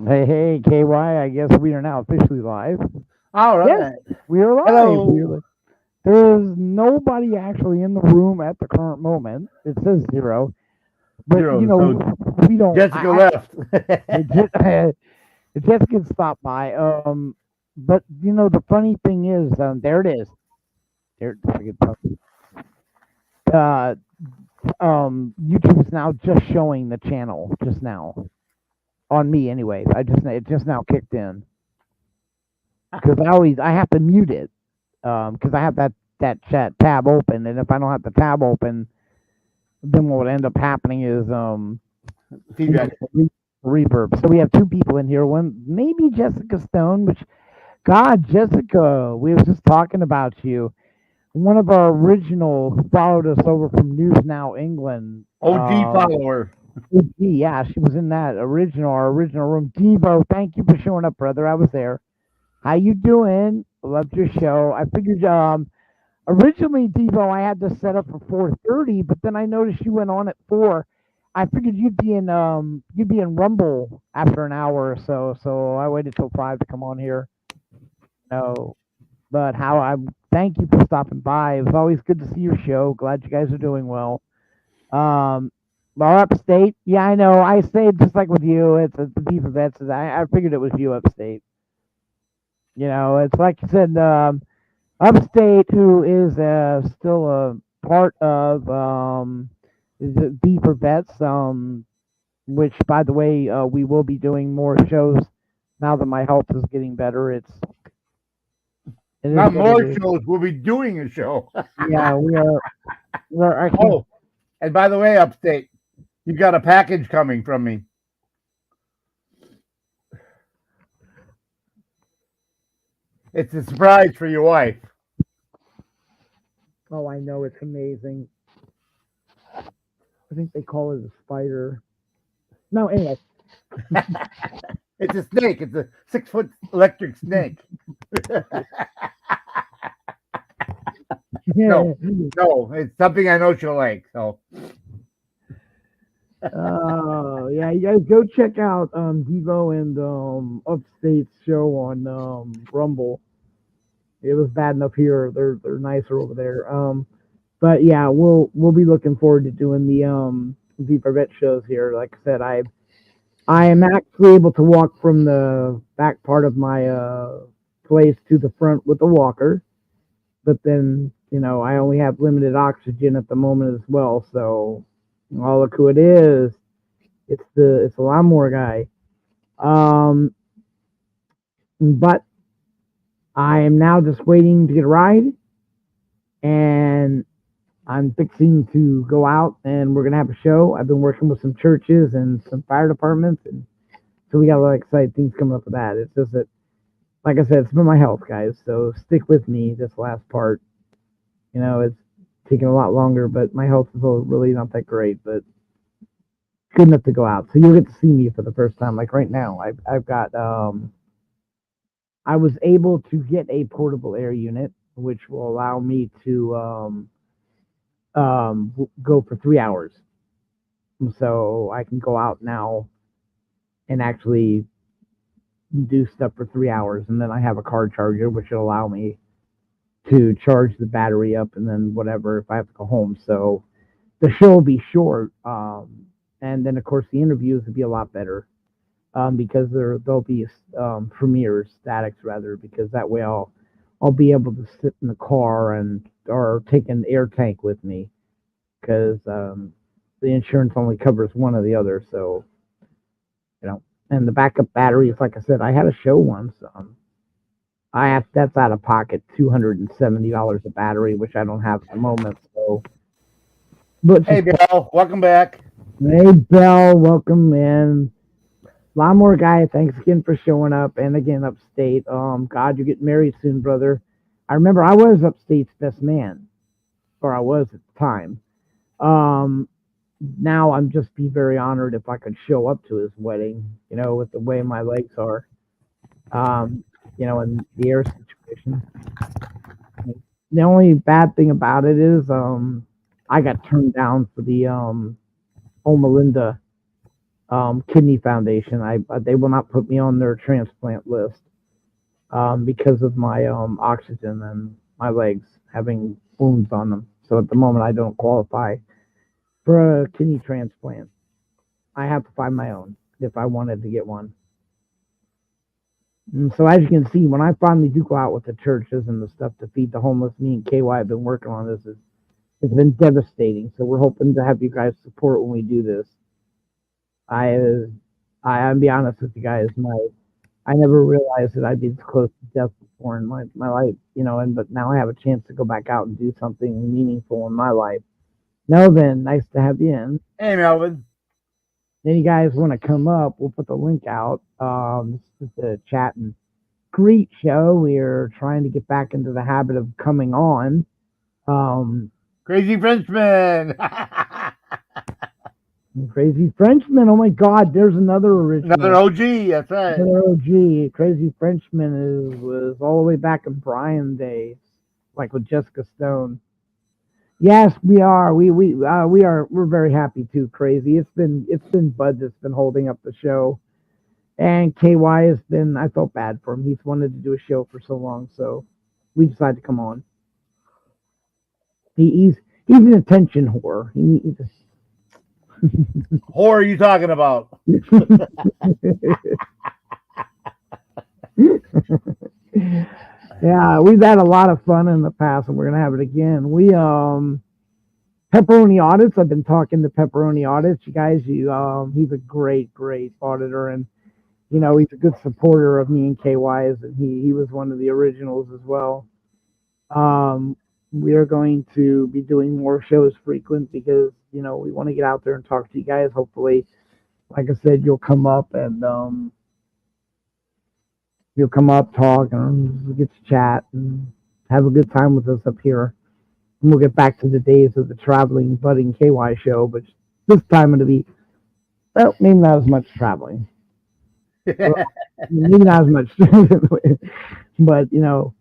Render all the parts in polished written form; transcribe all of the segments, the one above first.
Hey, hey, KY, I guess we are now officially live. All Yes, right. we are live. Hello. There's nobody actually in the room at the current moment. It says zero, but Zero. So we don't. Jessica left. Jessica stopped by. But the funny thing is, there it is. There, forget puppy. Uh, YouTube's now just showing the channel just now on me. Anyways, it just now kicked in because I have to mute it because I have that chat tab open, and if I don't have the tab open, then what would end up happening is we Feedback. get reverb. So we have two people in here. One maybe Jessica Stone, which God, Jessica, we were just talking about you. One of our original who followed us over from News Now England. OG follower. Yeah, she was in that our original room. Devo, thank you for showing up, brother. I was there. How you doing? Loved your show. I figured originally, Devo, I had this set up for 4:30, but then I noticed you went on at 4. I figured you'd be in Rumble after an hour or so, so I waited till 5 to come on here. No, but how I'm thank you for stopping by. It was always good to see your show. Glad you guys are doing well. Um, our upstate, yeah, I know. I say it just like with you. It's the beef events. I figured it was you upstate. It's like you said. Upstate, who is still a part of is it Beaver Vets, which by the way, we will be doing more shows now that my health is getting better. It is Not what it more is. shows. We'll be doing a show. Yeah, we're actually. Oh, and by the way, Upstate, you got a package coming from me. It's a surprise for your wife. Oh, I know it's amazing. I think they call it a spider. No, anyway. It's a snake. It's a 6 foot electric snake. No, no, it's something I know she'll like. So Oh yeah, you guys go check out Devo and Upstate's show on Rumble. It was bad enough here. They're nicer over there. But yeah, we'll be looking forward to doing the vet shows here. Like I said, I am actually able to walk from the back part of my place to the front with a walker, but then I only have limited oxygen at the moment as well. So, oh look who it is! It's the lawnmower guy. Um, but I am now just waiting to get a ride, and I'm fixing to go out and we're gonna have a show. I've been working with some churches and some fire departments, and so we got a lot of exciting things coming up with that. It's just that, like I said, it's been my health, guys. So stick with me this last part. It's taking a lot longer, but my health is really not that great, but good enough to go out. So you'll get to see me for the first time. Like right now, I've got I was able to get a portable air unit, which will allow me to go for 3 hours. So I can go out now and actually do stuff for 3 hours, and then I have a car charger, which will allow me to charge the battery up, and then whatever if I have to go home. So the show will be short, and then of course the interviews will be a lot better because there'll be premieres, statics rather, because that way I'll be able to sit in the car and or take an air tank with me because the insurance only covers one or the other. So and the backup batteries, like I said, I had a show once. I have that's out of pocket $270 a battery, which I don't have at the moment. So, but hey, Bill, welcome back. hey, Bell, welcome in. Lawnmower guy, thanks again for showing up. And again, upstate. God, you're getting married soon, brother. I remember I was upstate's best man, or I was at the time. Um, Now I'm just be very honored if I could show up to his wedding. With the way my legs are. Um, and the air situation. The only bad thing about it is I got turned down for the Oma Linda kidney foundation. They will not put me on their transplant list because of my oxygen and my legs having wounds on them. So at the moment, I don't qualify for a kidney transplant. I have to find my own if I wanted to get one. And so as you can see, when I finally do go out with the churches and the stuff to feed the homeless, me and KY have been working on this. It's been devastating. So we're hoping to have you guys support when we do this. I'll be honest with you guys, I never realized that I'd be this close to death before in my life, but now I have a chance to go back out and do something meaningful in my life. Melvin, nice to have you in. Hey, Melvin. Then you guys want to come up, we'll put the link out. This is a chat and greet show. We're trying to get back into the habit of coming on. Crazy Frenchman. Crazy Frenchman. Oh my God, there's another original. Another OG, that's right. Another OG. Crazy Frenchman was all the way back in Brian days, like with Jessica Stone. Yes, we are. We are. We're very happy too. Crazy. It's been Bud that's been holding up the show, and KY has been. I felt bad for him. He's wanted to do a show for so long, so we decided to come on. He's an attention whore. Whore are you talking about? Yeah, we've had a lot of fun in the past, and we're gonna have it again. We Pepperoni Audits. I've been talking to Pepperoni Audits. You guys, he's a great auditor, and he's a good supporter of me and KY's, and he was one of the originals as well. We are going to be doing more shows frequent because we want to get out there and talk to you guys. Hopefully, like I said, you'll come up and talk, and we'll get to chat and have a good time with us up here. And we'll get back to the days of the traveling budding KY show, but this time it'll be maybe not as much traveling. Well, maybe not as much, but it'll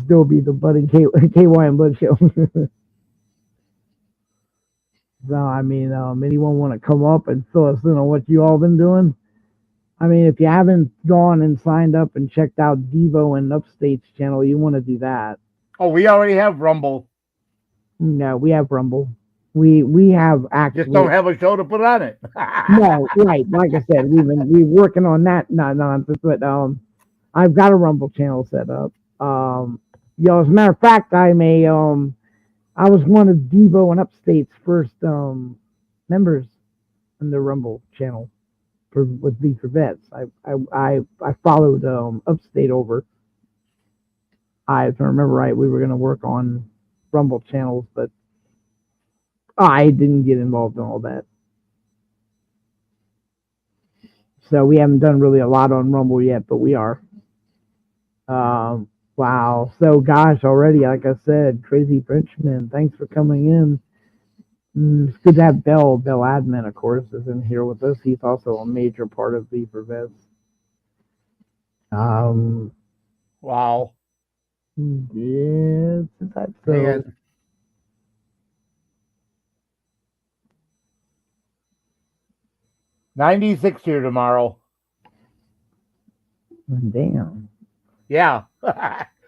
still be the budding KY and Bud show. So anyone want to come up and fill us in on what you all been doing? If you haven't gone and signed up and checked out Devo and Upstate's channel, you want to do that. Oh, we already have Rumble. No, we have Rumble. We have actually just don't have a show to put on it. No, right. Like I said, we're working on that nonsense. But I've got a Rumble channel set up. As a matter of fact, I was one of Devo and Upstate's first members in the Rumble channel with V for Vets. I followed Upstate over. If I remember right, we were going to work on Rumble channels, but I didn't get involved in all that. So we haven't done really a lot on Rumble yet, but we are. Wow. So gosh, already, like I said, Crazy Frenchman, thanks for coming in. It's good to have Bell Admin, of course, is in here with us. He's also a major part of V for Vets. Wow. Yeah, that's so. 96 here tomorrow. Damn. Yeah.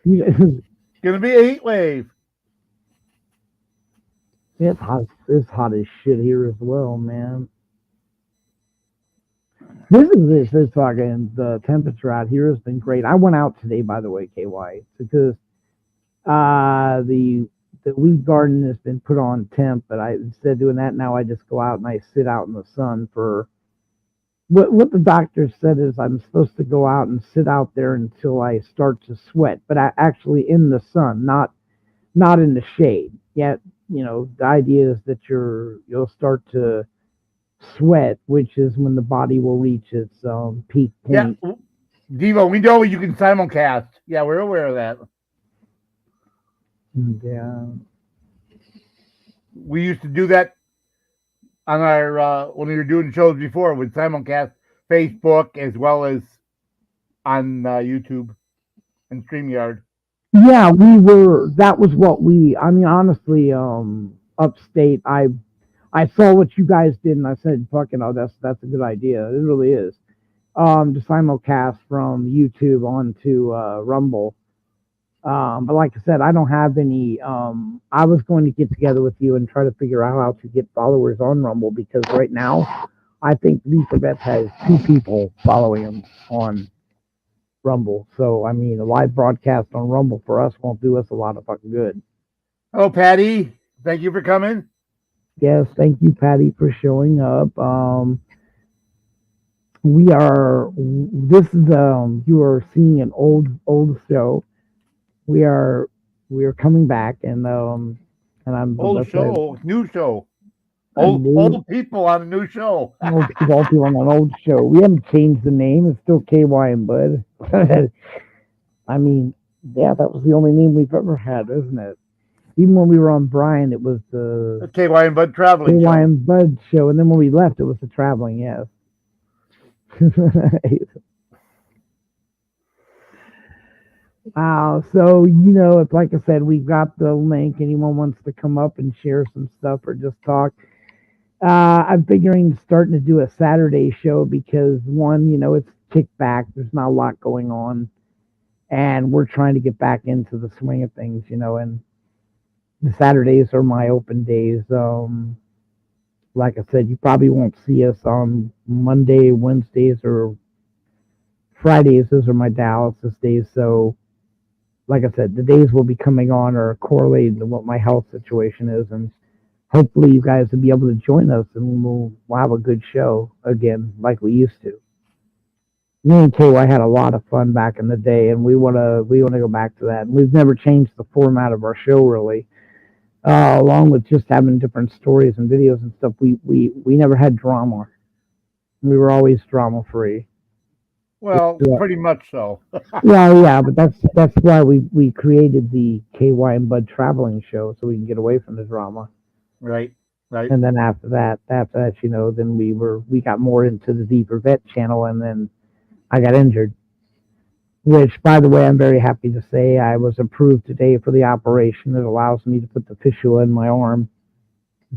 It's gonna be a heat wave. It's hot. It's hot as shit here as well, man. This fucking the temperature out here has been great. I went out today, by the way, KY, because the weed garden has been put on temp, but instead of doing that, now I just go out and I sit out in the sun for what the doctor said is I'm supposed to go out and sit out there until I start to sweat, but actually in the sun, not in the shade. Yet, the idea is that you'll start to sweat, which is when the body will reach its peak point. Yeah, Devo, we know you can simulcast. Yeah, we're aware of that. Yeah. We used to do that on our when we were doing shows before with simulcast Facebook as well as on YouTube and StreamYard. Yeah, we were. That was what we. Honestly, Upstate. I saw what you guys did, and I said, "Fucking, oh, that's a good idea. It really is." To simulcast from YouTube onto Rumble. But like I said, I don't have any. I was going to get together with you and try to figure out how to get followers on Rumble because right now, I think Lee Corvette has 2 people following him on Rumble. So I mean, a live broadcast on Rumble for us won't do us a lot of fucking good. Hello, Patty. Thank you for coming. Yes, thank you, Patty, for showing up. We are. This is you are seeing an old show. We are coming back and I'm Old that's why show, new show. a new Old people on a new show. old people on an old show. We haven't changed the name. It's still KY and Bud. I mean, yeah, that was the only name we've ever had, isn't it? Even when we were on Brian, it was the KY and Bud traveling KY show. and Bud show, and then when we left, it was the traveling. Yes. Wow. So, it's like I said, we've got the link. Anyone wants to come up and share some stuff or just talk. I'm figuring starting to do a Saturday show because one, it's kicked back. There's not a lot going on. And we're trying to get back into the swing of things, and the Saturdays are my open days. Like I said, you probably won't see us on Monday, Wednesdays, or Fridays. Those are my dialysis days. So, like I said, the days will be coming on are correlated to what my health situation is, and hopefully you guys will be able to join us, and we'll have a good show again, like we used to. Me and KY had a lot of fun back in the day, and we wanna go back to that. And we've never changed the format of our show really. Along with just having different stories and videos and stuff, we never had drama. We were always drama free. Well, pretty much so. Yeah, but that's why we created the KY and Bud traveling show so we can get away from the drama. Right. And then after that, then we got more into the Deeper Vet channel, and then I got injured. Which, by the way, I'm very happy to say I was approved today for the operation. It allows me to put the fistula in my arm,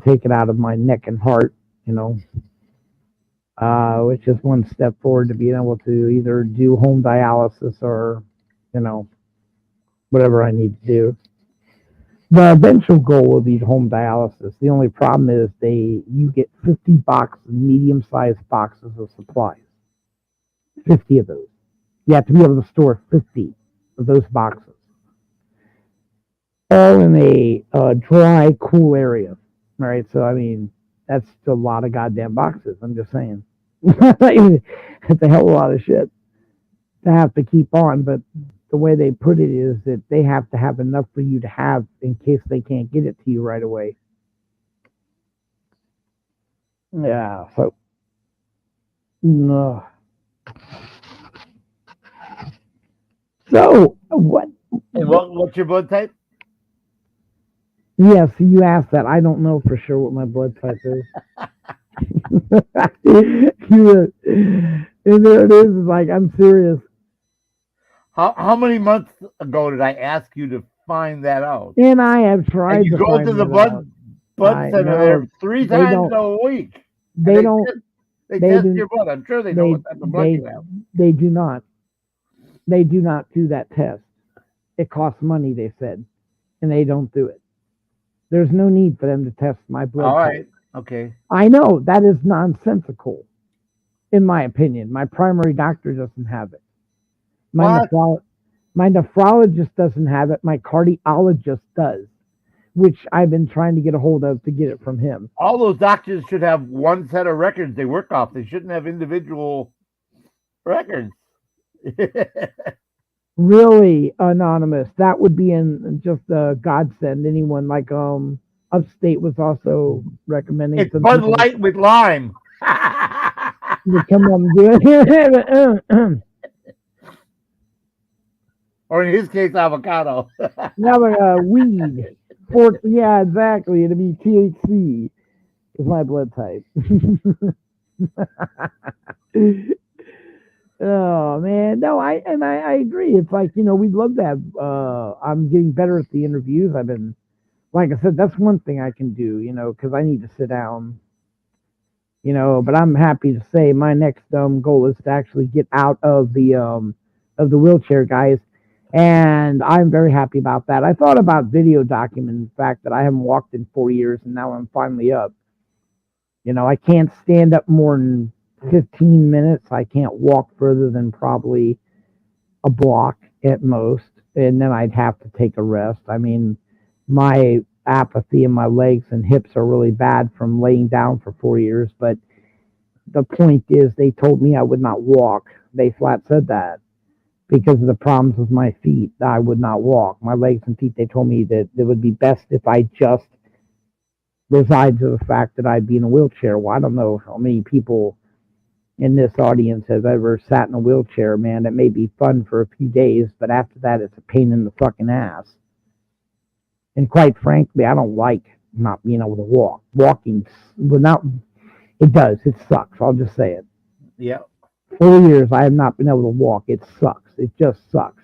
take it out of my neck and heart, which is one step forward to being able to either do home dialysis or, whatever I need to do. The eventual goal will be home dialysis. The only problem is you get 50 medium-sized boxes of supplies. 50 of those. You have to be able to store 50 of those boxes. All in a dry, cool area. All right, so I mean, that's a lot of goddamn boxes. I'm just saying. That's a hell of a lot of shit to have to keep on, but the way they put it is that they have to have enough for you to have in case they can't get it to you right away. Yeah, so no. So what? And what's your blood type? Yeah, so you asked that. I don't know for sure what my blood type is. And there it is. Like, I'm serious. How many months ago did I ask you to find that out? And I have tried and you to go find to the blood center there 3 times a week. They don't. They test your blood. I'm sure they know what type of blood you have. They do not. They do not do that test. It costs money, they said, and they don't do it. There's no need for them to test my blood. All right. Okay. I know that is nonsensical, in my opinion. My primary doctor doesn't have it. My nephrologist doesn't have it. My cardiologist does, which I've been trying to get a hold of to get it from him. All those doctors should have one set of records they work off. They shouldn't have individual records. Really, Anonymous, that would be in just a godsend. Anyone like Upstate was also recommending. It's Bud Light with lime. To come up and do it. Or in his case, avocado. Yeah, but weed. Yeah, exactly. It'd be THC is my blood type. Oh man, no, I agree. It's like, we'd love to have. I'm getting better at the interviews. I've been like I said, that's one thing I can do, because I need to sit down, but I'm happy to say my next goal is to actually get out of the wheelchair, guys, and I'm very happy about that. I thought about video documenting the fact that I haven't walked in 4 years, and now I'm finally up. I can't stand up more than 15 minutes. I can't walk further than probably a block at most, and then I'd have to take a rest. I mean, my apathy in my legs and hips are really bad from laying down for 4 years, but the point is they told me I would not walk. They flat said that because of the problems with my feet, I would not walk. My legs and feet, they told me that it would be best if I just resigned to the fact that I'd be in a wheelchair. Well, I don't know how many people in this audience have ever sat in a wheelchair, man. It may be fun for a few days, but after that, it's a pain in the fucking ass. And quite frankly, I don't like not being able to walk. Walking, without, it does. It sucks. I'll just say it. Yeah. 4 years, I have not been able to walk. It sucks. It just sucks.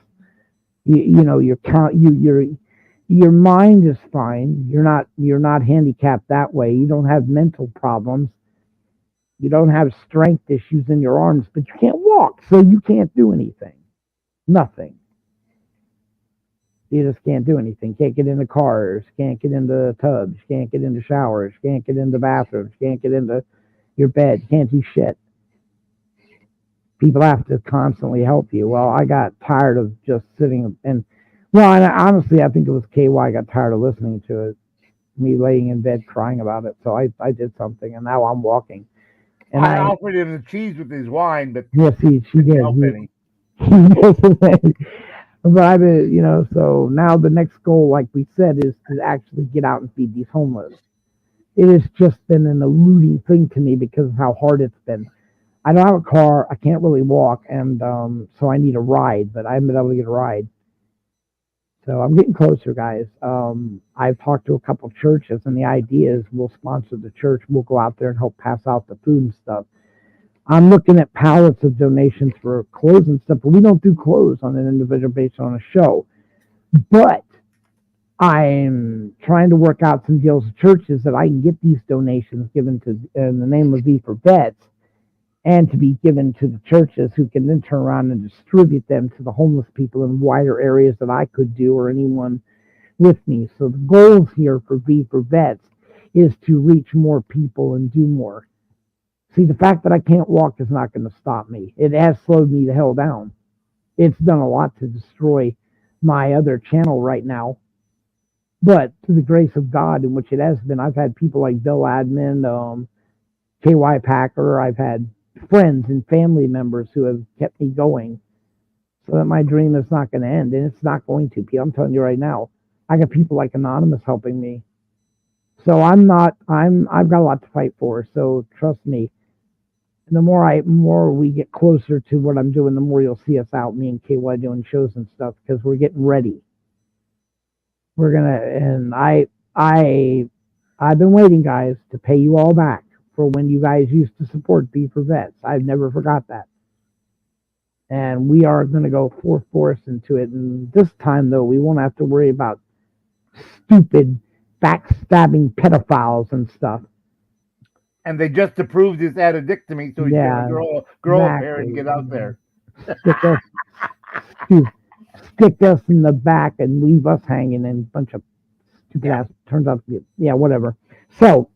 Your mind is fine. You're not handicapped that way. You don't have mental problems. You don't have strength issues in your arms, but you can't walk, so you can't do anything. Nothing. You just can't do anything. Can't get into cars, can't get into tubs, can't get into showers, can't get into bathrooms, can't get into your bed, can't do shit. People have to constantly help you. Well, I got tired of just sitting and, honestly, I think it was KY. I got tired of listening to it, me laying in bed crying about it. So I did something, and now I'm walking. And I offered him the cheese with his wine, but yes, she did. But I've been, so now the next goal, like we said, is to actually get out and feed these homeless. It has just been an eluding thing to me because of how hard it's been. I don't have a car. I can't really walk, and so I need a ride, but I haven't been able to get a ride. So I'm getting closer, guys. I've talked to a couple churches, and the idea is we'll sponsor the church. We'll go out there and help pass out the food and stuff. I'm looking at pallets of donations for clothes and stuff, but we don't do clothes on an individual basis on a show. But I'm trying to work out some deals with churches that I can get these donations given to in the name of V for Vets, and to be given to the churches who can then turn around and distribute them to the homeless people in wider areas than I could do or anyone with me. So the goals here for V for Vets is to reach more people and do more. See, the fact that I can't walk is not going to stop me. It has slowed me the hell down. It's done a lot to destroy my other channel right now. But to the grace of God, in which it has been, I've had people like Bill Admin, KY Packer, I've had friends and family members who have kept me going so that my dream is not going to end, and it's not going to. I'm telling you right now, I got people like Anonymous helping me. So I've got a lot to fight for, so trust me. And the more we get closer to what I'm doing, the more you'll see us out, me and KY doing shows and stuff, because we're getting ready. We're gonna, and I've been waiting, guys, to pay you all back for when you guys used to support V for Vets. I've never forgot that. And we are going to go full force into it. And this time, though, we won't have to worry about stupid, backstabbing pedophiles and stuff. And they just approved his addictomy, so he's going to grow up here and get out there. Stick us in the back and leave us hanging in a bunch of stupid ass. Turns out to be, whatever. So,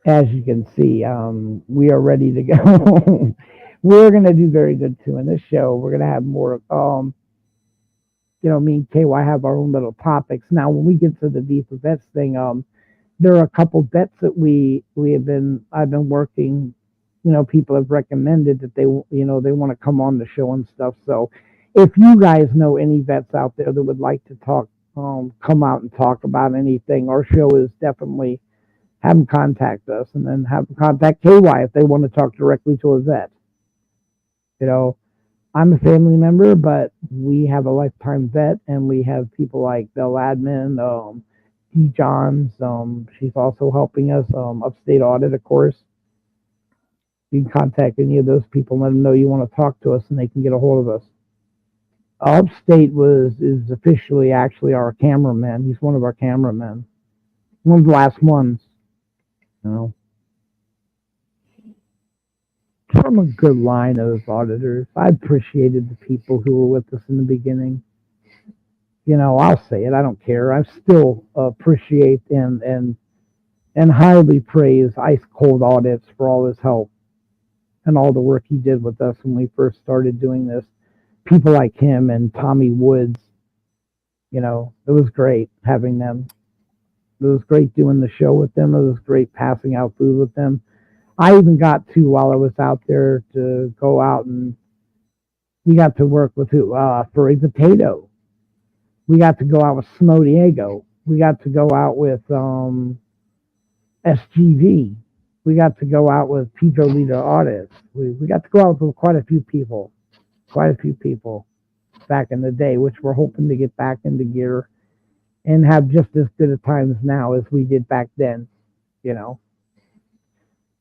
as you can see, we are ready to go. We're going to do very good, too, in this show. We're going to have more, me and KY have our own little topics. Now, when we get to the V for Vets thing, there are a couple vets that I've been working, people have recommended that they want to come on the show and stuff. So if you guys know any vets out there that would like to talk, come out and talk about anything, our show is definitely, have them contact us, and then have them contact KY if they want to talk directly to a vet. I'm a family member, but we have a lifetime vet, and we have people like Bill Admin, D. Johns. She's also helping us. Upstate Audit, of course. You can contact any of those people and let them know you want to talk to us, and they can get a hold of us. Upstate is officially actually our cameraman. He's one of our cameramen. One of the last ones. You know, from a good line of auditors. I appreciated the people who were with us in the beginning. You know, I'll say it. I don't care. I still appreciate and highly praise Ice Cold Audits for all his help and all the work he did with us when we first started doing this. People like him and Tommy Woods, you know, it was great having them. It was great doing the show with them. It was great passing out food with them. I even got to, while I was out there, to go out and we got to work with who? Furry Potato. We got to go out with Smo Diego. We got to go out with SGV. We got to go out with Pedro Lita Audits. We got to go out with quite a few people back in the day, which we're hoping to get back into gear and have just as good a times now as we did back then. You know,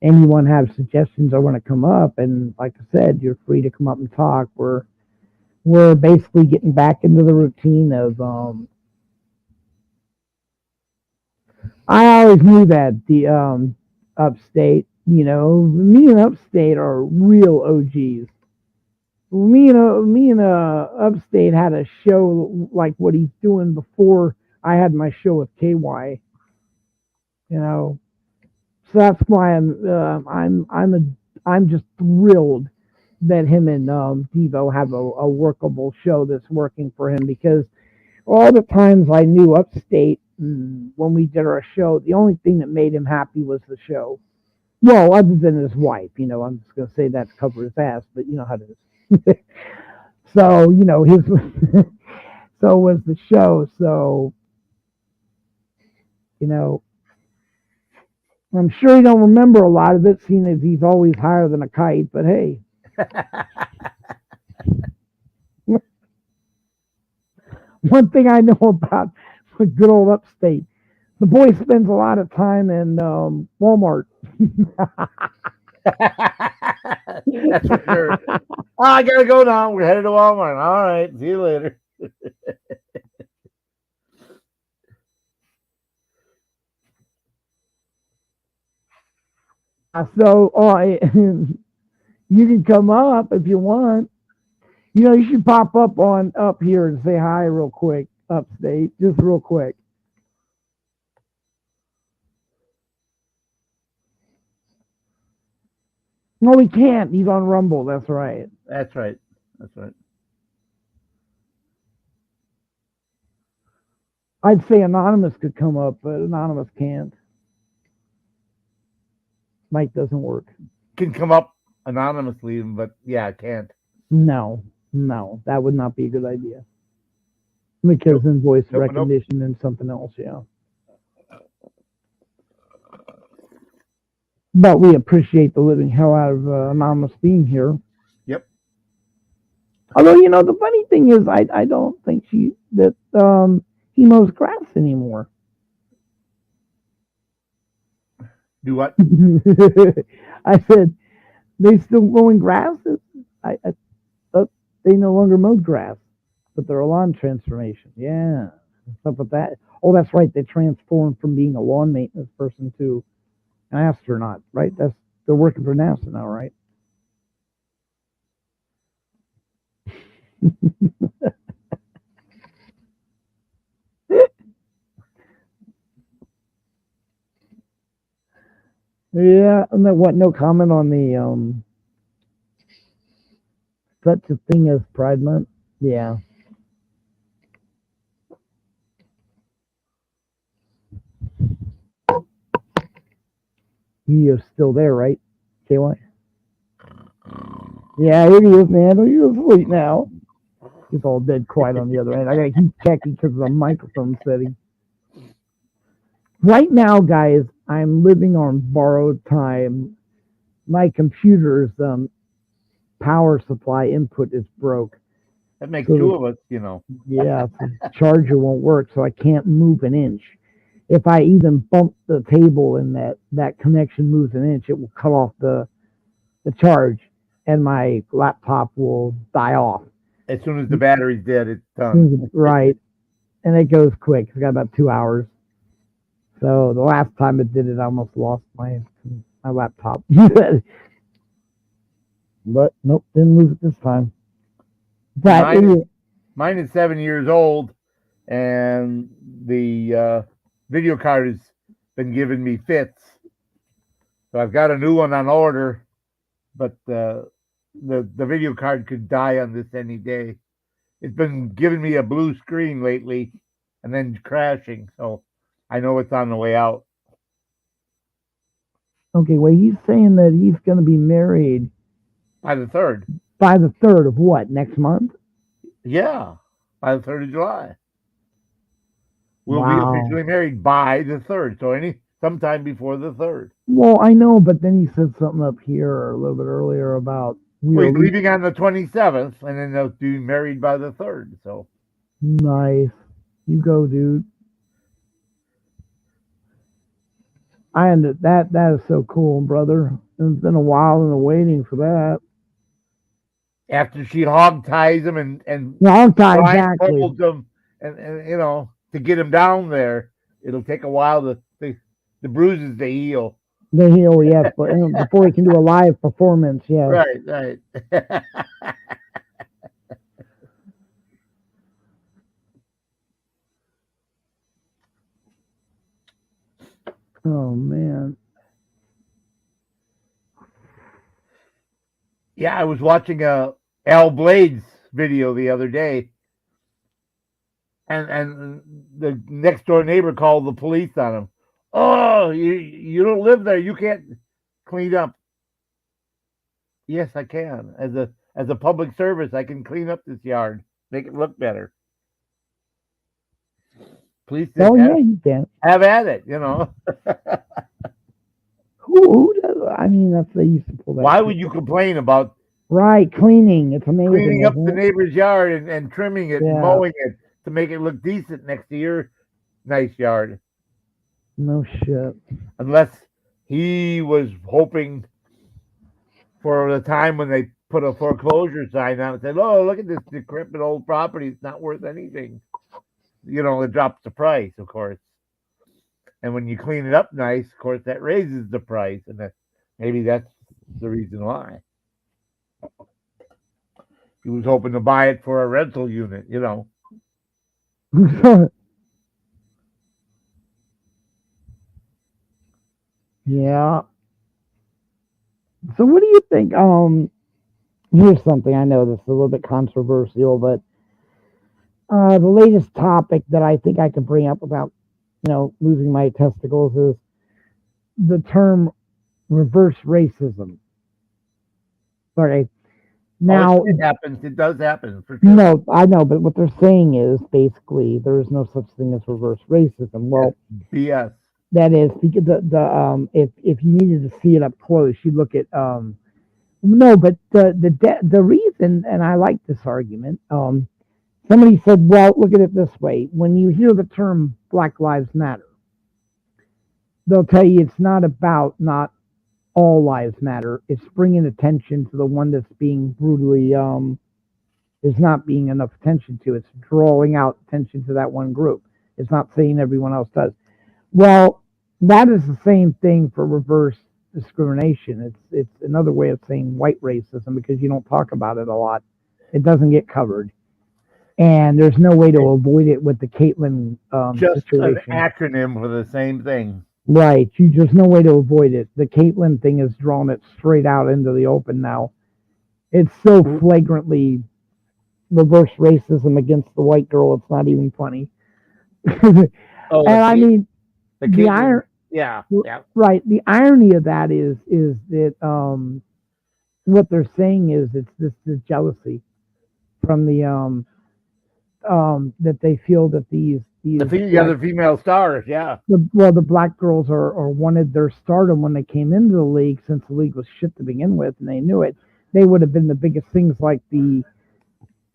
anyone have suggestions or want to come up, and like I said, you're free to come up and talk. We're basically getting back into the routine of I always knew that the Upstate, you know, me and Upstate are real OGs. Me and Upstate had a show like what he's doing before I had my show with KY. You know, so that's why I'm just thrilled that him and Devo have a workable show that's working for him, because all the times I knew Upstate, when we did our show, the only thing that made him happy was the show. Well, other than his wife, you know, I'm just going to say that to cover his ass, but you know how it is. So, you know, his so was the show. So, you know, I'm sure he don't remember a lot of it, seeing as he's always higher than a kite. But hey, one thing I know about good old Upstate, the boy spends a lot of time in Walmart. That's for sure. Oh, I gotta go now. We're headed to Walmart. All right. See you later. So you can come up if you want. You know, you should pop up here and say hi real quick, Upstate, just real quick. No, he can't. He's on Rumble. That's right. That's right. That's right. I'd say Anonymous could come up, but Anonymous can't. Mike doesn't work. Can come up anonymously, but yeah, I can't. No, that would not be a good idea. Because in voice Nope. recognition and something else, yeah. But we appreciate the living hell out of Anonymous being here. Yep. Although, you know, the funny thing is, I don't think he mows grass anymore. Do what? I said, they still mowing grass? I thought they no longer mowed grass, but they're a lawn transformation. Yeah. What's up with that? Oh, that's right. They transformed from being a lawn maintenance person to an astronaut, right? They're working for NASA now, right? Yeah, and then what? No comment on the such a thing as Pride Month. Yeah. He is still there, right? KY? Yeah, here he is, man. You're asleep now. He's all dead quiet on the other end. I gotta keep checking because of the microphone setting. Right now, guys, I'm living on borrowed time. My computer's power supply input is broke. That makes two of us, you know. Yeah, the charger won't work, so I can't move an inch. If I even bump the table and that connection moves an inch, it will cut off the charge, and my laptop will die off. as soon as the battery's dead, it's done. Right. And it goes quick. It's got about 2 hours. So the last time it did it, I almost lost my laptop. But nope, didn't lose it this time. But Mine is 7 years old, and the video card has been giving me fits. So I've got a new one on order, but the video card could die on this any day. It's been giving me a blue screen lately and then crashing, so I know it's on the way out. Okay, well, he's saying that he's going to be married By the 3rd. by the 3rd of what, next month? Yeah, by the 3rd of July. We'll Wow. be officially married by the 3rd, so sometime before the 3rd. Well, I know, but then he said something up here a little bit earlier about He's leaving on the 27th, and then they'll be married by the 3rd. So nice. You go, dude. That is so cool, brother. It's been a while in the waiting for that. after she hog ties him and Long time, exactly. blindfolds him, and you know, to get him down there, it'll take a while to the bruises to heal. They heal, yes, but before he can do a live performance, yes. Right. Oh man. Yeah, I was watching a Al Blades video the other day, and the next door neighbor called the police on him. Oh, you don't live there. You can't clean up. Yes, I can. As a public service, I can clean up this yard, make it look better. Police Oh yeah, you can. have at it, you know. Who does? I mean, that's they used to pull that. Why would you complain about Right, cleaning? It's amazing. cleaning up isn't the it? neighbor's yard and trimming it Yeah. and mowing it to make it look decent next to your nice yard? No shit. Unless he was hoping for the time when they put a foreclosure sign on it and said, "Oh, look at this decrepit old property. It's not worth anything." You know, it drops the price, of course. And when you clean it up nice, of course, that raises the price, and maybe that's the reason why. He was hoping to buy it for a rental unit, you know. Yeah. So what do you think? Here's something I know this is a little bit controversial, but the latest topic that I think I could bring up without, losing my testicles is the term reverse racism. Okay. Now, it happens. It does happen for sure. no, I know, but what they're saying is basically there is no such thing as reverse racism. Well, BS. that is because if you needed to see it up close, you look at no, but the reason, and I like this argument. Somebody said, well, look at it this way: when you hear the term Black Lives Matter, they'll tell you it's not about not all lives matter. It's bringing attention to the one that's being brutally is not being enough attention to. It's drawing out attention to that one group. It's not saying everyone else does. Well, that is the same thing for reverse discrimination. It's another way of saying white racism because you don't talk about it a lot. It doesn't get covered, and there's no way to avoid it with the Caitlyn Just situation. an acronym for the same thing. Right. There's no way to avoid it. The Caitlyn thing has drawn it straight out into the open now. It's so flagrantly reverse racism against the white girl. It's not even funny. And I mean, the iron. Yeah. Right. The irony of that is that what they're saying is it's this jealousy from the that they feel that these The other female stars, yeah. the black girls are wanted their stardom when they came into the league, since the league was shit to begin with and they knew it. They would have been the biggest things, like the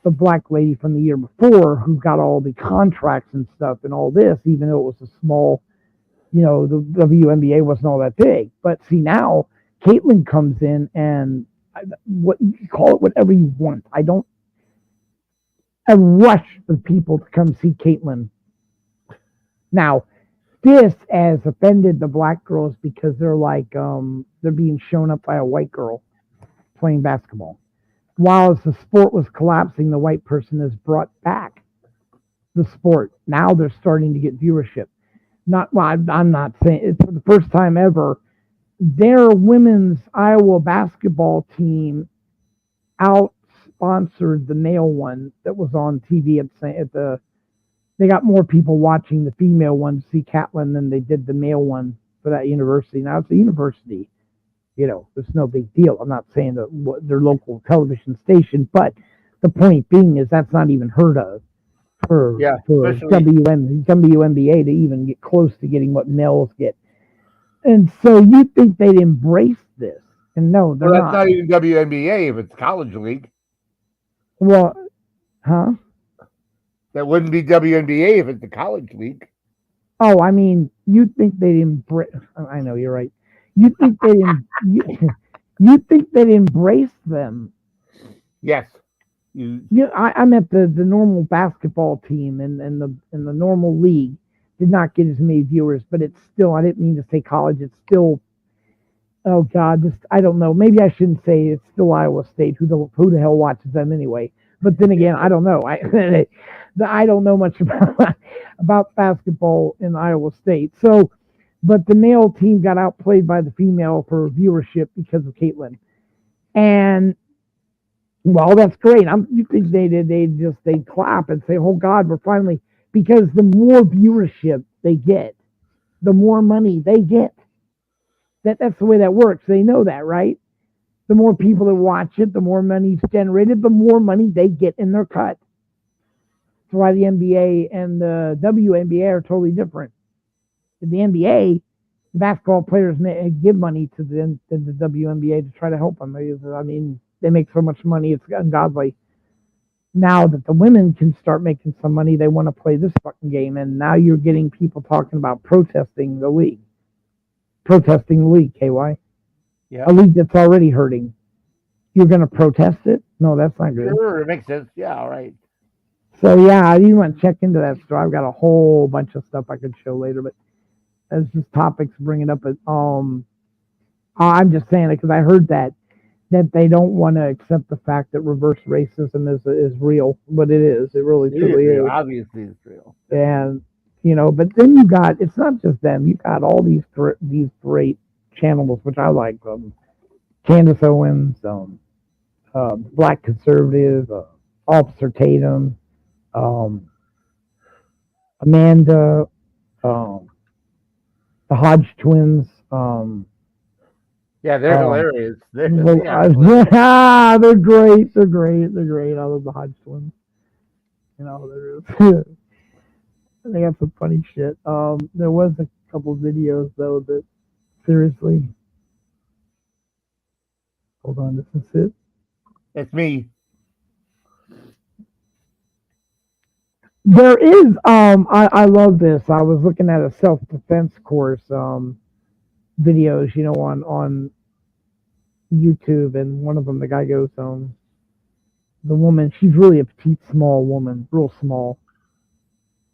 black lady from the year before who got all the contracts and stuff and all this, even though it was a small, the WNBA wasn't all that big. But see, now Caitlyn comes in, and what you call it whatever you want. a rush of people to come see Caitlyn. Now, this has offended the black girls because they're like they're being shown up by a white girl playing basketball. While as the sport was collapsing, the white person has brought back the sport. Now they're starting to get viewership. Not well, I'm not saying it's for the first time ever. Their women's Iowa basketball team out sponsored the male one that was on TV at the. They got more people watching the female one to see Catlin than they did the male one for that university. Now it's a university, it's no big deal. I'm not saying that their local television station, but the point being is that's not even heard of for WNBA to even get close to getting what males get. And so you think they'd embrace this? And no, they're not. That's not even WNBA if it's college league. Well, huh? That wouldn't be WNBA if it's the college league. Oh, I mean, you think they'd embrace? I know you're right. You think you think they'd embrace them? Yes. I'm at the normal basketball team and the normal league did not get as many viewers, but it's still. I didn't mean to say college. It's still. Oh God, I don't know. Maybe I shouldn't say it's still Iowa State. Who the hell watches them anyway? But then again, I don't know. I don't know much about basketball in Iowa State. So, but the male team got outplayed by the female for viewership because of Caitlyn. And well, that's great. You think they'd clap and say, "Oh God, we're finally," because the more viewership they get, the more money they get. That's the way that works. They know that, right? The more people that watch it, the more money's generated, the more money they get in their cut. That's why the NBA and the WNBA are totally different. In the NBA, the basketball players give money to the WNBA to try to help them. I mean, they make so much money, it's ungodly. Now that the women can start making some money, they want to play this fucking game. And now you're getting people talking about protesting the league. KY. Yeah. A league that's already hurting. You're going to protest it? No, that's not good. Sure, it makes sense. Yeah, all right. So, yeah, you want to check into that store. I've got a whole bunch of stuff I could show later, but as just topics bringing up, I'm just saying it because I heard that they don't want to accept the fact that reverse racism is real, but it is. It really truly is. Obviously, it's real. And but then it's not just them. You got all these great channels, which I like. Candace Owens, Black Conservative, Officer Tatum, Amanda, the Hodge twins. Yeah, they're hilarious. They're great. They're great. I love the Hodge twins. They got some funny shit. There was a couple videos though that seriously. Hold on, this is it. It's me. There is I love this. I was looking at a self-defense course videos, on YouTube, and one of them the guy goes the woman, she's really a petite small woman, real small.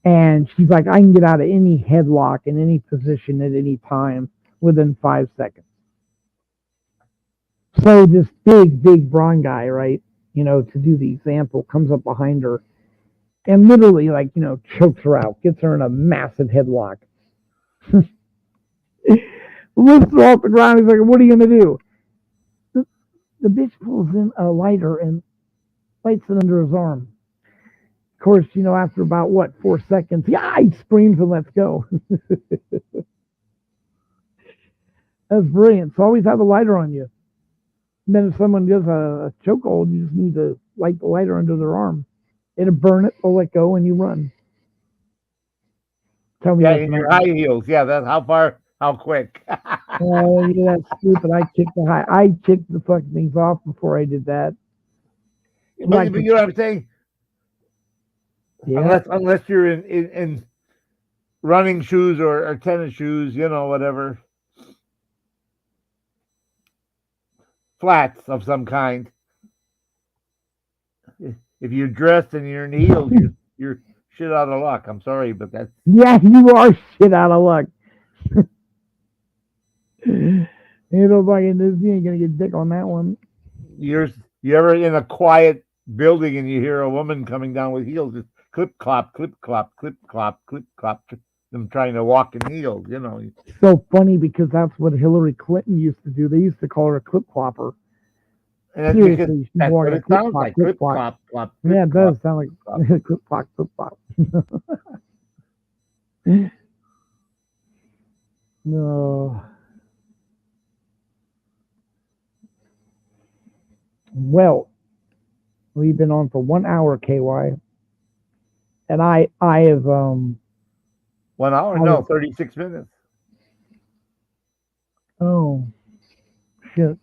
And she's like, I can get out of any headlock in any position at any time within 5 seconds. So this big brawn guy, right, to do the example, comes up behind her and literally, chokes her out, gets her in a massive headlock. Lifts her off the ground. He's like, what are you going to do? The bitch pulls in a lighter and lights it under his arm. Of course, after about 4 seconds, he screams and lets go. That's brilliant. So always have a lighter on you. And then if someone does a chokehold, you just need to light the lighter under their arm. It'll burn it, they'll let go, and you run. Tell me. Yeah, in your high heels. Yeah, that's how far, how quick. That's stupid. I kicked the fucking things off before I did that. But you know what I'm saying? Yeah. Unless you're in running shoes or tennis shoes, whatever. Flats of some kind. if you're dressed and you're in heels, you're shit out of luck. I'm sorry, but that's Yeah, you are shit out of luck. Ain't nobody in this, you ain't gonna get dick on that one. you're you ever in a quiet building and you hear a woman coming down with heels, just clip clop, clip clop, clip clop, clip clop. Them trying to walk in heels, you know. So funny because that's what Hillary Clinton used to do. They used to call her a clip clopper. And that's because Seriously, she's that's walking what a it clip sounds clop, like. clip Clip clop. clop, clop, clip Yeah, it clop, does sound like clop. clip clop, clip clop. No. Well, we've been on for 1 hour, KY, and I have 1 hour? I No, was 36 minutes. oh shit,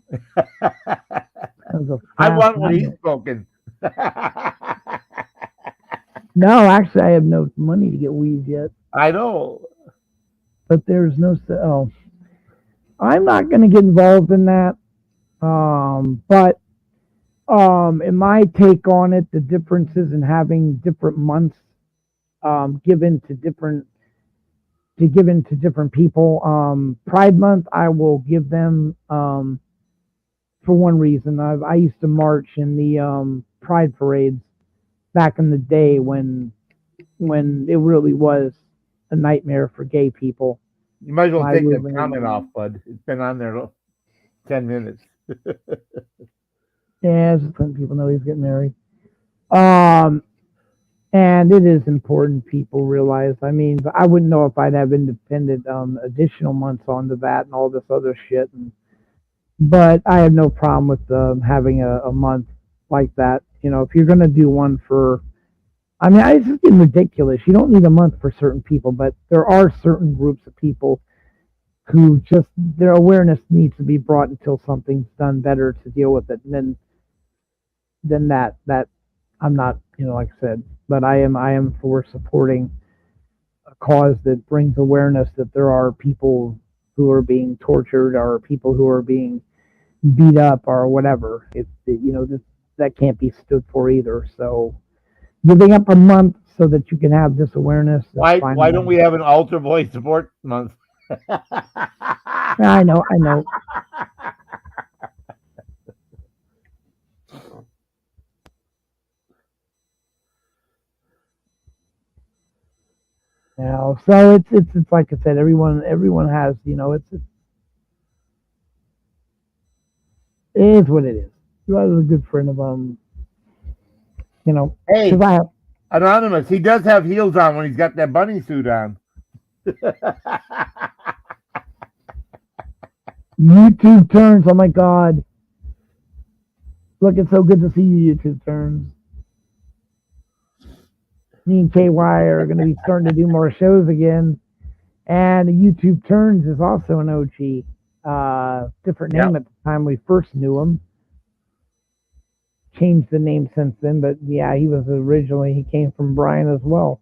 that was a I fast want what he's minute. smoking. No, actually, I have no money to get weed yet, I know. but there's no. Oh, I'm not going to get involved in that. But in my take on it, the differences in having different months given to different given to different people. Pride Month, I will give them for one reason. I used to march in the Pride parades back in the day when it really was a nightmare for gay people. You might as well My take that roommate, comment off, bud. It's been on there 10 minutes. yeah, just letting people know he's getting married. Um, and it is important people realize. I mean, I wouldn't know if I'd have independent additional months onto that and all this other shit. But I have no problem with having a month like that. You know, if you're gonna do one for, I mean, it's just getting ridiculous. You don't need a month for certain people, but there are certain groups of people who just their awareness needs to be brought until something's done better to deal with it, and then that I'm not, you know, like I said, but I am for supporting a cause that brings awareness that there are people who are being tortured or people who are being beat up or whatever. You know, that can't be stood for either. So giving up a month so that you can have this awareness, that's Why fine. why don't we have an altar boy support month? I know, I know. You know, so it's like I said, everyone has, you know, it is what it is. You are a good friend of you know, because Hey, I have Anonymous, he does have heels on when he's got that bunny suit on. YouTube turns. Oh my God, look, it's so good to see you. YouTube turns. Me and KY are going to be starting to do more shows again, and YouTube turns is also an OG. Different Yep. name at the time we first knew him. Changed the name since then, but yeah, he came from Brian as well.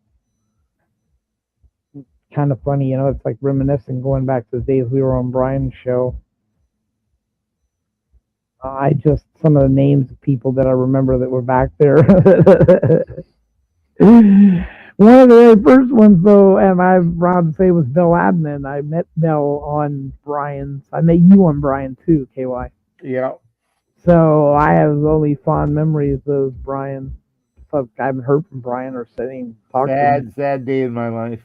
Kind of funny, you know, it's like reminiscing going back to the days we were on Brian's show. I just, some of the names of people that I remember that were back there. One of the very first ones, though, and I'm proud to say, was Bill Abman. I met Bill on Brian's. I met you on Brian too, KY. Yeah. So I have only fond memories of Brian. So I haven't heard from Brian or said anything, talked to him. Sad day in my life.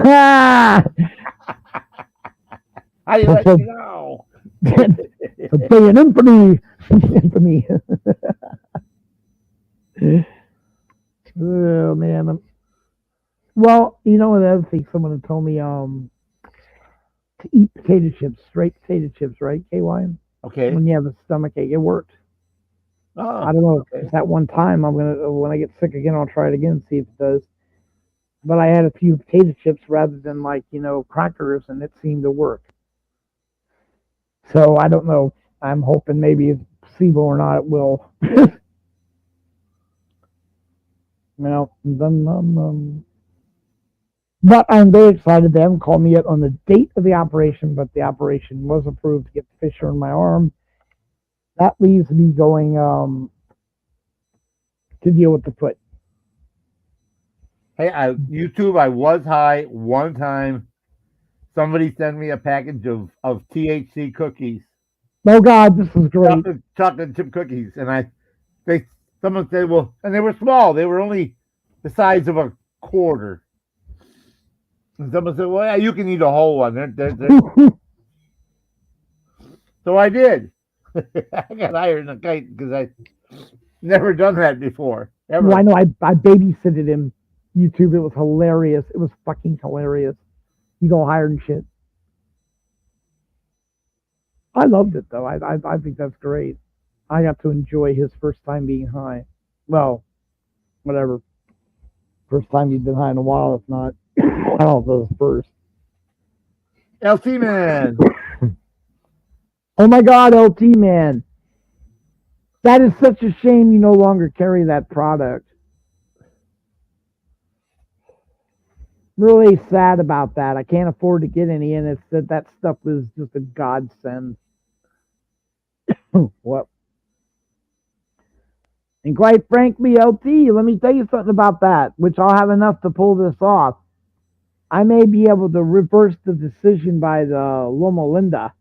Ah! How do you let me know? It's a day in infamy. Infamy. Oh man. Well, you know the other thing someone had told me to eat potato chips, straight potato chips, right, KY? Okay. When you have a stomach ache, it worked. Oh, I don't know. okay. It's that one time when I get sick again, I'll try it again, see if it does. But I had a few potato chips rather than like, you know, crackers, and it seemed to work. So I don't know. I'm hoping maybe it's placebo or not, it will. Well, but I'm very excited. They haven't called me yet on the date of the operation, but the operation was approved to get the fissure in my arm. That leaves me going to deal with the foot. Hey, YouTube, I was high one time. Somebody sent me a package of THC cookies, Oh God, this is great. chocolate chip cookies, and they someone said, well, and they were small. They were only the size of a quarter. And someone said, well, yeah, you can eat a whole one. So I did. I got higher than a kite because I never done that before. Ever. Well, I know. I babysitted him. YouTube. It was hilarious. It was fucking hilarious. You go higher than shit. I loved it though. I think that's great. I got to enjoy his first time being high. Well, whatever. First time he'd been high in a while. If not, I don't know if it was first. LT man. Oh my God, LT man. That is such a shame you no longer carry that product. Really sad about that. I can't afford to get any, and it's that stuff was just a godsend. What? And quite frankly, LT, let me tell you something about that, which I'll have enough to pull this off. I may be able to reverse the decision by the Loma Linda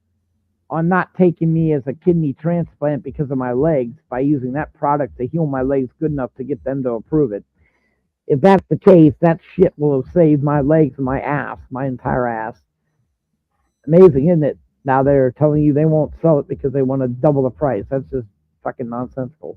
on not taking me as a kidney transplant because of my legs by using that product to heal my legs good enough to get them to approve it. If that's the case, that shit will have saved my legs and my ass, my entire ass. Amazing, isn't it? Now they're telling you they won't sell it because they want to double the price. That's just fucking nonsensical.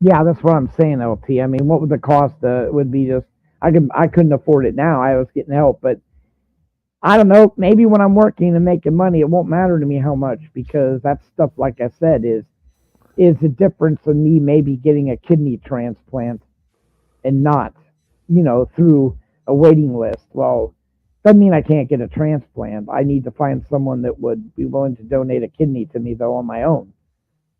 Yeah, that's what I'm saying, LT. I mean, what would the cost? It would be just I couldn't afford it now. I was getting help, but I don't know. Maybe when I'm working and making money, it won't matter to me how much because that stuff, like I said, is the difference in me maybe getting a kidney transplant and not, through a waiting list. Well, doesn't mean I can't get a transplant. I need to find someone that would be willing to donate a kidney to me though on my own,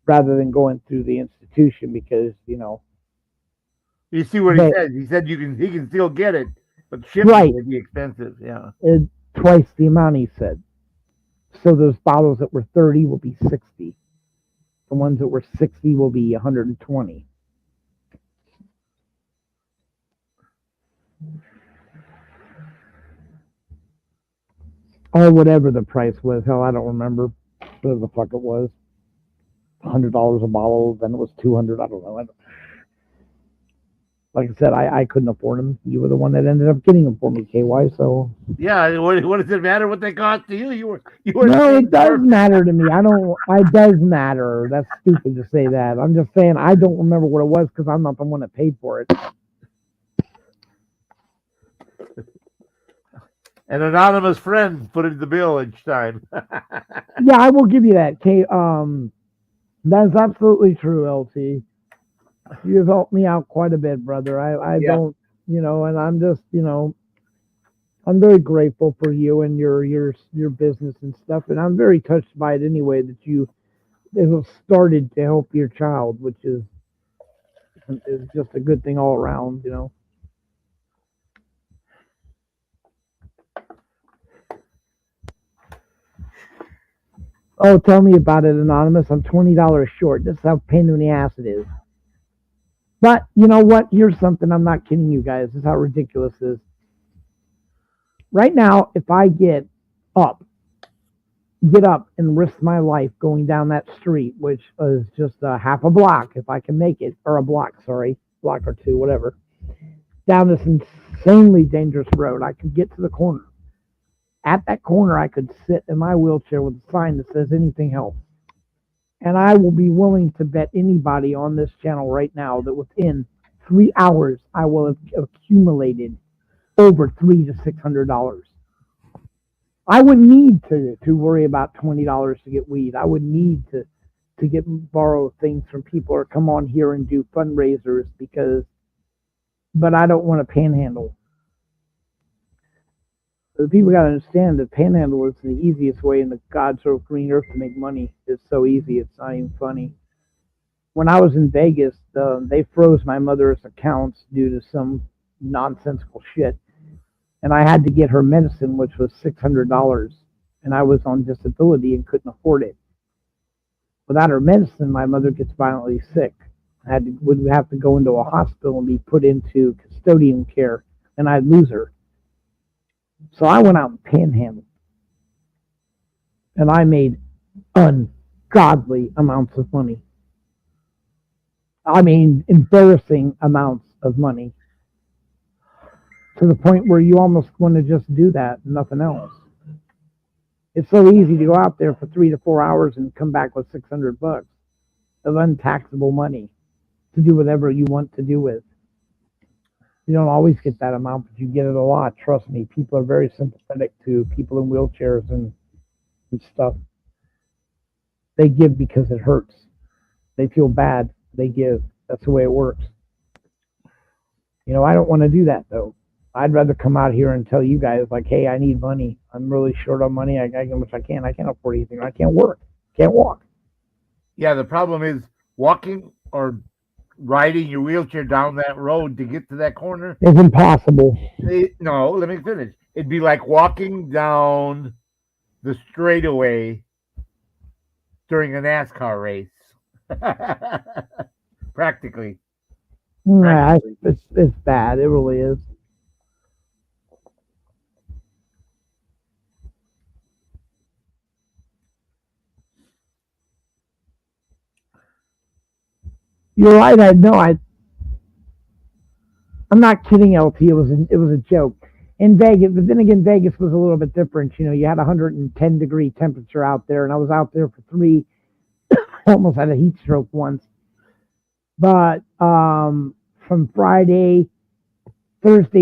rather than going through the institution because. You see what he said? He said he can still get it, but shipping right. would be expensive. Yeah, twice the amount he said. So those bottles that were 30 will be 60. The ones that were 60 will be 120. Or whatever the price was. Hell, I don't remember. Whatever the fuck it was. $100 a bottle. Then it was 200. I don't know. Like I said, I couldn't afford them. You were the one that ended up getting them for me, KY. So yeah. What does it matter what they cost to you? You were. No, it does matter to me. I don't. It does matter. That's stupid to say that. I'm just saying I don't remember what it was because I'm not the one that paid for it. An anonymous friend put in the bill each time. Yeah, I will give you that, Kate. That's absolutely true, LT. You've helped me out quite a bit, brother. I don't, and I'm just, I'm very grateful for you and your business and stuff, and I'm very touched by it anyway that you have started to help your child, which is just a good thing all around, Oh, tell me about it, Anonymous. I'm $20 short. This is how pain in the ass it is. But you know what? Here's something. I'm not kidding you guys. This is how ridiculous it is. Right now, if I get up and risk my life going down that street, which is just a half a block, if I can make it, or a block, sorry, block or two, whatever, down this insanely dangerous road, I could get to the corner. At that corner, I could sit in my wheelchair with a sign that says anything helps. And I will be willing to bet anybody on this channel right now that within 3 hours, I will have accumulated over $300 to $600. I wouldn't need to worry about $20 to get weed. I would need to borrow things from people or come on here and do fundraisers but I don't want to panhandle. The people got to understand that panhandle is the easiest way in the God's green earth to make money. It's so easy, it's not even funny. When I was in Vegas, they froze my mother's accounts due to some nonsensical shit. And I had to get her medicine, which was $600. And I was on disability and couldn't afford it. Without her medicine, my mother gets violently sick. Would have to go into a hospital and be put into custodian care, and I'd lose her. So I went out and panhandled, and I made ungodly amounts of money. I mean, embarrassing amounts of money, to the point where you almost want to just do that and nothing else. It's so easy to go out there for 3 to 4 hours and come back with $600 of untaxable money to do whatever you want to do with. You don't always get that amount, but you get it a lot. Trust me, people are very sympathetic to people in wheelchairs and stuff. They give because it hurts. They feel bad. They give. That's the way it works. You know, I don't want to do that though. I'd rather come out here and tell you guys, like, hey, I need money. I'm really short on money. I got how much I can. I can't afford anything. I can't work. Can't walk. Yeah, the problem is walking or riding your wheelchair down that road to get to that corner. It's impossible. No, let me finish. It'd be like walking down the straightaway during a NASCAR race. Practically. Yeah, it's bad. It really is. You're right. I'm not kidding, LT. It was a joke in Vegas. But then again, Vegas was a little bit different. You know, you had 110-degree temperature out there, and I was out there for 3. Almost had a heat stroke once. But from Thursday,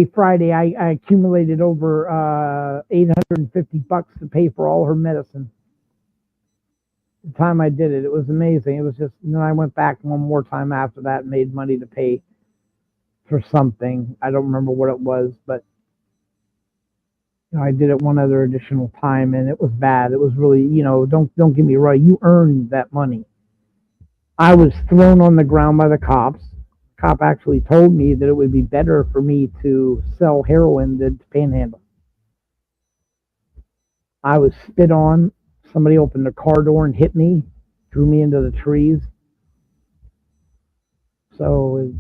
Friday, I accumulated over $850 to pay for all her medicine. The time I did it, it was amazing. It was just, and then I went back one more time after that and made money to pay for something. I don't remember what it was, but you know, I did it one other additional time, and it was bad. It was really, you know, don't get me right. You earned that money. I was thrown on the ground by the cops. The cop actually told me that it would be better for me to sell heroin than to panhandle. I was spit on. Somebody opened the car door and hit me, threw me into the trees. So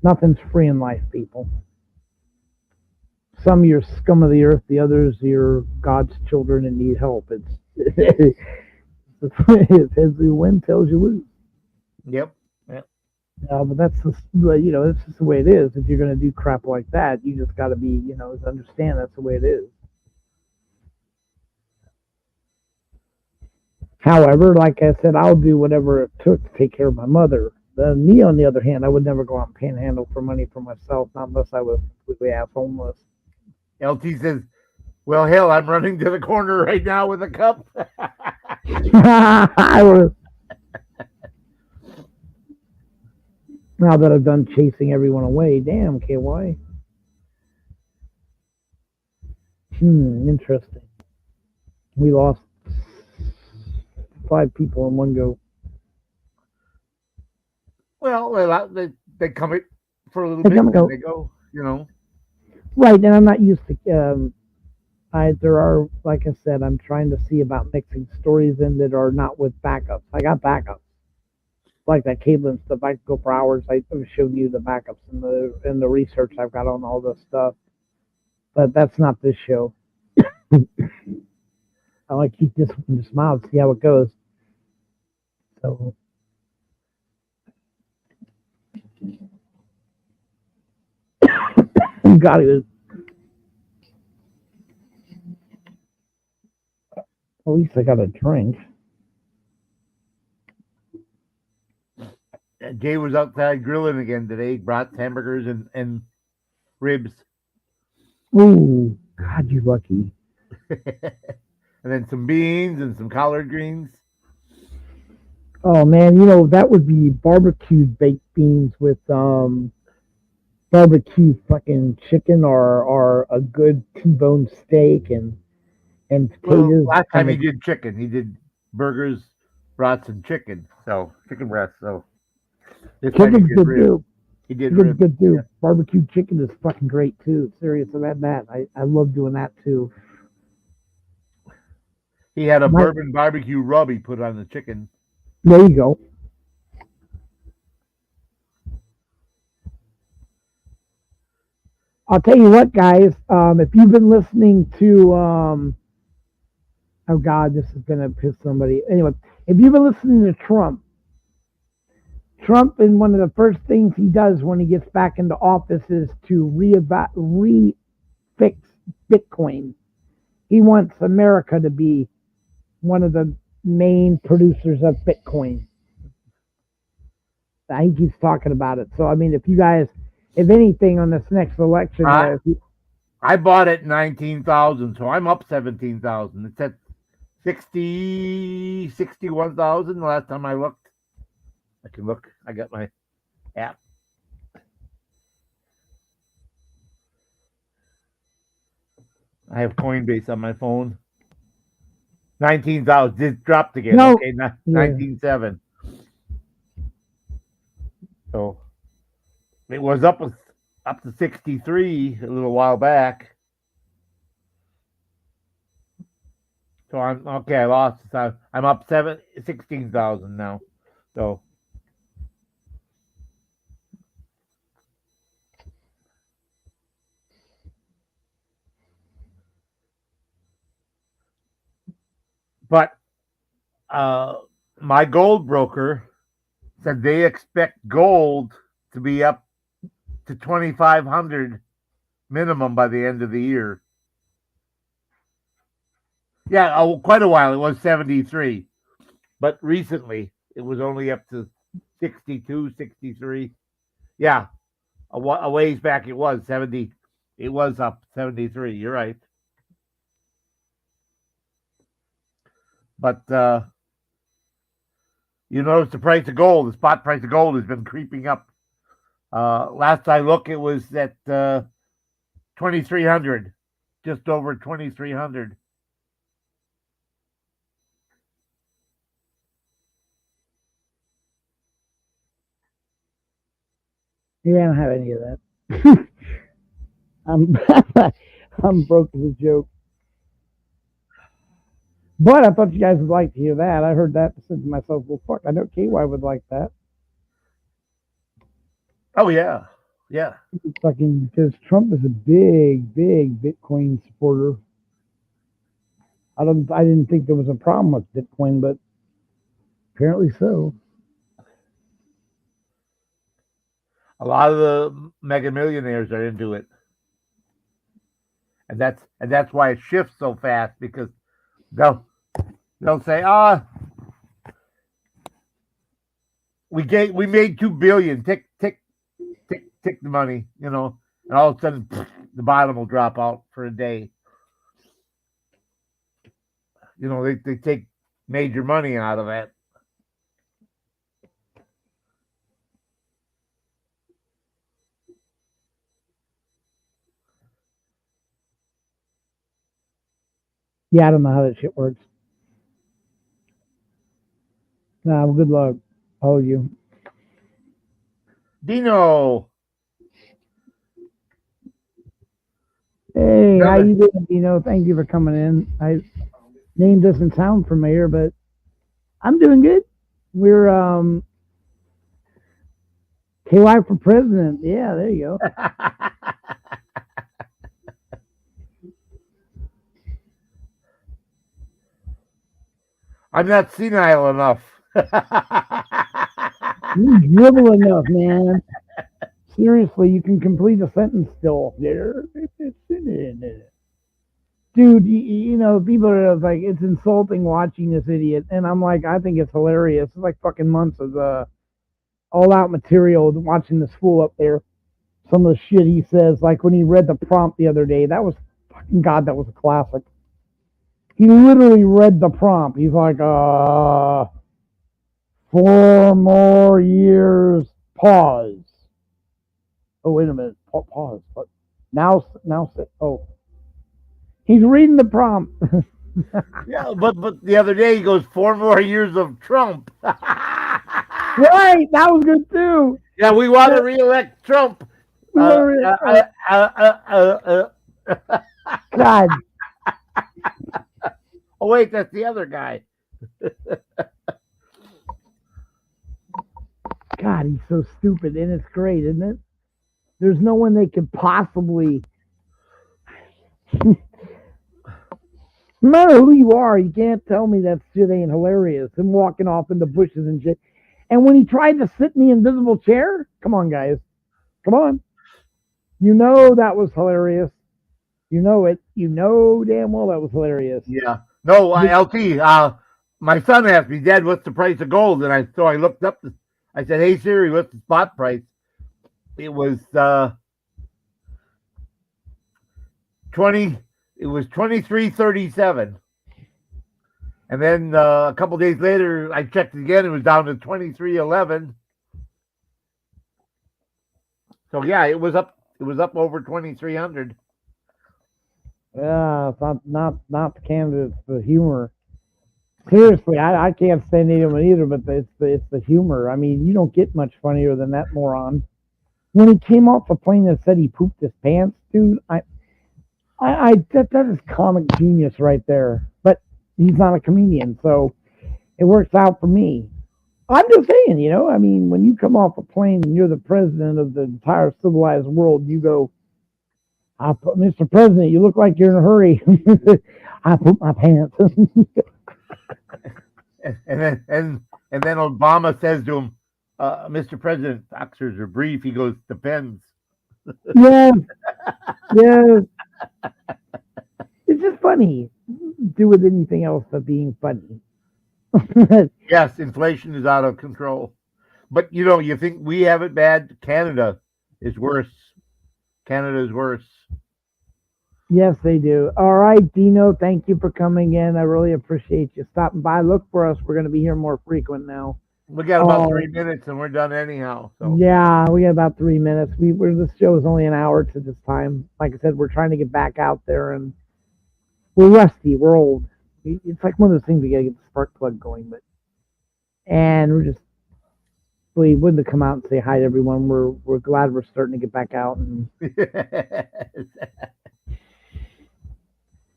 nothing's free in life, people. Some you're scum of the earth, the others you're God's children and need help. It says you win, tells you lose. Yep. But that's just, you know, that's just the way it is. If you're going to do crap like that, you just got to be, you know, understand that's the way it is. However, like I said, I'll do whatever it took to take care of my mother. Me, on the other hand, I would never go out and panhandle for money for myself, not unless I was completely ass homeless. LT says, well, hell, I'm running to the corner right now with a cup. I was. Now that I've done chasing everyone away, damn, KY. Interesting. We lost 5 people in one go. Well, they come in for a little bit, and they go, you know. Right, and I'm not used to. There are, like I said, I'm trying to see about mixing stories in that are not with backups. I got backups, like that Caitlin stuff. I could go for hours. I've shown you the backups and the research I've got on all this stuff, but that's not this show. I like to keep this one to smile and see how it goes. So. Got it. At least I got a drink. Jay was outside grilling again today. Brought hamburgers and ribs. Ooh, God, you lucky. And then some beans and some collard greens. Oh man, you know that would be barbecued baked beans with barbecue fucking chicken or a good T-bone steak and potatoes. Well, last time he did chicken. He did burgers, brats, and chicken. So chicken breast. So chicken's good too. He did chicken's good too. Yeah. Barbecue chicken is fucking great too. Serious about that. I love doing that too. He had a bourbon barbecue rub he put on the chicken. There you go. I'll tell you what, guys. If you've been listening to, oh God, this is gonna piss somebody. Anyway, if you've been listening to Trump, and one of the first things he does when he gets back into office is to fix Bitcoin. He wants America to be one of the main producers of Bitcoin. He keeps talking about it. So I mean, if you guys, if anything, on this next election, I bought it 19,000, so I'm up 17,000. It's at 61,000 the last time I looked. I can look. I got my app. I have Coinbase on my phone. 19,000. It dropped again. No. Okay, 19,700. So it was up to 63 a little while back. So I'm okay. I lost. So I'm up 16,000 now. So but my gold broker said they expect gold to be up to 2,500 minimum by the end of the year. Yeah, quite a while. It was 73. But recently, it was only up to 62, 63. Yeah, a ways back it was 70. It was up 73. You're right. But you notice the price of gold, the spot price of gold has been creeping up. Last I looked, it was at 2,300, just over 2,300. Yeah, I don't have any of that. I'm broke as a joke. But I thought you guys would like to hear that. I heard that and said to myself, well, fuck, I know KY would like that. Oh, yeah. Yeah. Fucking, because Trump is a big, big Bitcoin supporter. I didn't think there was a problem with Bitcoin, but apparently so. A lot of the mega millionaires are into it. And that's why it shifts so fast, because they'll say, we made 2 billion, tick the money, and all of a sudden the bottom will drop out for a day. They take major money out of it. Yeah, I don't know how that shit works. Nah, well, good luck. All of you. Dino. Hey, how you doing, Dino? Thank you for coming in. Name doesn't sound familiar, but I'm doing good. We're KY for president. Yeah, there you go. I'm not senile enough. You dribble enough, man. Seriously, you can complete a sentence still. Dude, people are like, it's insulting watching this idiot. And I'm like, I think it's hilarious. It's like fucking months of all out material watching this fool up there. Some of the shit he says, like when he read the prompt the other day, that was fucking God, that was a classic. He literally read the prompt. He's like, 4 more years, pause. Oh, wait a minute. Pause. But now, oh. He's reading the prompt. Yeah, but the other day he goes, 4 more years of Trump. Right, that was good too. Yeah, we want to reelect Trump. God. Oh wait, that's the other guy. God, he's so stupid, and it's great, isn't it? There's no one they could possibly. No matter who you are, you can't tell me that shit ain't hilarious. Him walking off in the bushes and shit. And when he tried to sit in the invisible chair, come on, guys. Come on. You know that was hilarious. You know it. You know damn well that was hilarious. Yeah. No, LT, my son asked me, Dad, what's the price of gold? And I looked up, I said, hey, Siri, what's the spot price? It was 23.37. And then a couple days later, I checked again. It was down to 23.11. So yeah, it was up. It was up over 2,300. Yeah, it's not the candidates, the humor. Seriously, I can't stand anyone either, but it's the humor. I mean, you don't get much funnier than that moron. When he came off the plane and said he pooped his pants, dude, that is comic genius right there. But he's not a comedian, so it works out for me. I'm just saying, you know, I mean, when you come off a plane and you're the president of the entire civilized world, you go, Mr. President, you look like you're in a hurry. I pooped my pants. and then Obama says to him, Mr. President, boxers are brief. He goes, depends. Yes, yes. It's just funny. Do with anything else but being funny. Yes, inflation is out of control. But, you know, you think we have it bad? Canada is worse. Canada is worse. Yes, they do. All right, Dino, thank you for coming in. I really appreciate you stopping by. Look for us. We're going to be here more frequent now. We got about 3 minutes and we're done anyhow. So yeah, we got about 3 minutes. This show is only an hour to this time. Like I said, we're trying to get back out there, and we're rusty. We're old. It's like one of those things we got to get the spark plug going. And we wouldn't have come out and say hi to everyone. We're glad we're starting to get back out, and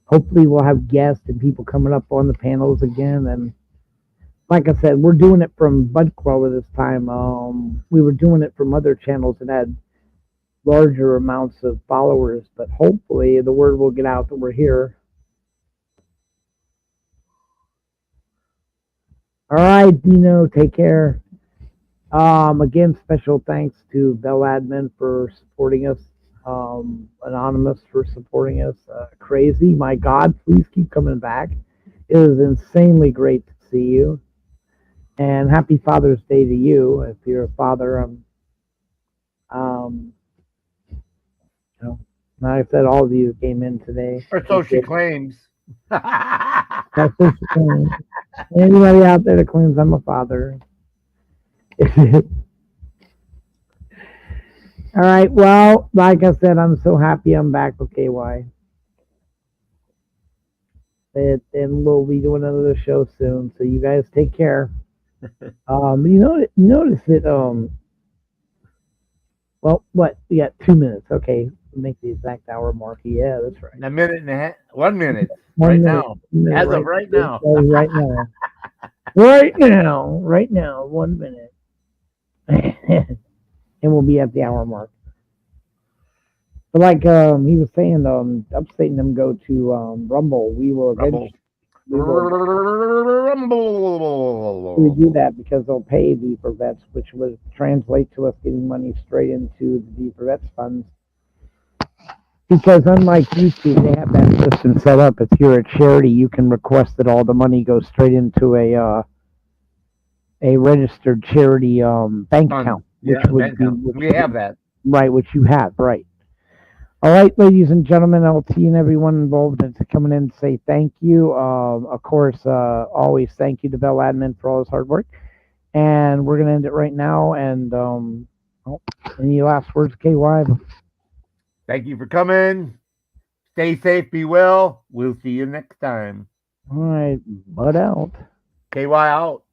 hopefully we'll have guests and people coming up on the panels again. And like I said, we're doing it from Bud Queller this time. We were doing it from other channels that had larger amounts of followers, but hopefully the word will get out that we're here. All right, Dino, take care. Again, special thanks to Bell Admin for supporting us. Anonymous for supporting us. Crazy, my God, please keep coming back. It is insanely great to see you. And happy Father's Day to you. If you're a father, you know, like I said, all of you came in today. Or so she claims. That's what she claims. Anybody out there that claims I'm a father. All right. Well, like I said, I'm so happy I'm back with KY. And we'll be doing another show soon. So you guys take care. Notice that well, what? We got 2 minutes. Okay. Make the exact hour mark. Yeah, that's right. A minute and a half. 1 minute. Right now. As of right now. Right now. Right now. Right now. 1 minute. And we'll be at the hour mark. But like he was saying, Upstate and them go to Rumble. We will eventually we do that because they'll pay the for vets, which would translate to us getting money straight into the for vets funds. Because unlike YouTube, they have that system set up. If you're a charity, you can request that all the money goes straight into a registered charity bank account. Yeah, we have that. Right, which you have, right. All right, ladies and gentlemen, LT and everyone involved in coming in to say thank you. Of course, always thank you to Bell Admin for all his hard work. And we're going to end it right now. And any last words, KY? Thank you for coming. Stay safe, be well. We'll see you next time. All right, Bud out. KY out.